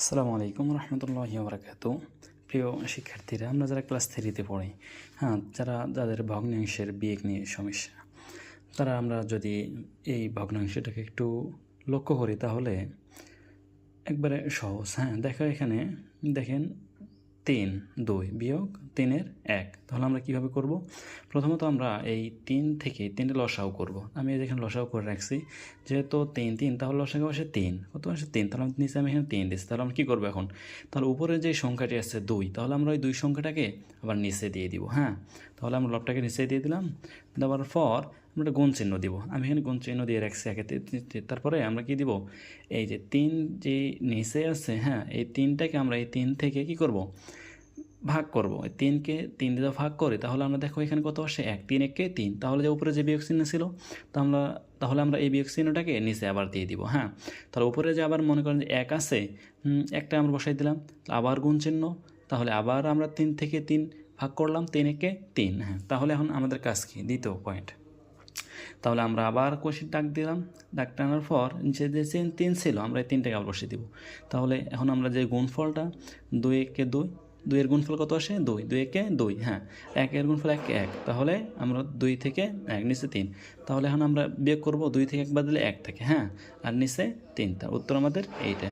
আসসালামু আলাইকুম রহমতুল্লাহি ওয়া প্রিয় শিক্ষার্থীরা, আমরা যারা ক্লাস 3-তে পড়ি, যাদের ভগ্নাংশের বিয়োগ নিয়ে সমস্যা, আমরা যদি এই ভগ্নাংশটাকে একটু লক্ষ্য করি তাহলে একবারে সহজ। দেখো এখানে দেখেন 3 2 বিয়োগ 3-এর 1, তাহলে আমরা কীভাবে করব? প্রথমত আমরা এই 3 থেকে 3 লসাও করব। আমি এখানে লসাও করে রাখছি, যেহেতু 3 3, তাহলে লসাগু আসে 3, কত আসে 3, তাহলে নিচে আমি এখানে 3 দিচ্ছি। তাহলে আমরা কী করবো এখন? তাহলে উপরে যে সংখ্যাটি আছে 2, তাহলে আমরা ওই 2 সংখ্যাটাকে আবার নিচে দিয়ে দিব। তাহলে আমরা লবটাকে নিচে দিয়ে দিলাম, দেওয়ার পর আমরা গুণ চিহ্ন দিব। আমি এখানে গুণ চিহ্ন দিয়ে রাখছি আগে। তারপরে আমরা কি দিব? এই যে 3 যে নিচে আছে, এই 3টাকে আমরা এই 3 থেকে কি করব? ভাগ করব। 3কে 3 দিয়ে ভাগ করে, তাহলে আমরা দেখো এখানে কত আসে 1, 3 1 3, তাহলে যে উপরে যে বিয়োগ চিহ্ন ছিল, তাহলে আমরা এই বিয়োগ চিহ্নটাকে নিচে আবার দিয়ে দিব। তাহলে উপরে যে আবার মনে করেন যে 1 আছে, একটা আমরা বসাই দিলাম, আবার গুণ চিহ্ন, তাহলে আবার আমরা 3 থেকে 3 ভাগ করলাম, 3 1 3। তাহলে এখন আমাদের কাজ কি? দ্বিতীয় পয়েন্ট। তাহলে আমরা আবার কোষের দাগ দিলাম, দাগ টানার পর যে 3 ছিল, আমরা এই 3টাকে আবার বসিয়ে দিব। তাহলে এখন আমরা যে গুণফলটা 2 1 2, 2 এর গুণফল কত আসে? 2 2 1 2, 1 এর গুণফল 1 1, তাহলে আমরা 2 থেকে 1 নিচে 3, তাহলে এখন আমরা বিয়োগ করব 2 থেকে 1 বাদ দিলে 1 থাকে, আর নিচে 3, তার উত্তর আমাদের এইটা।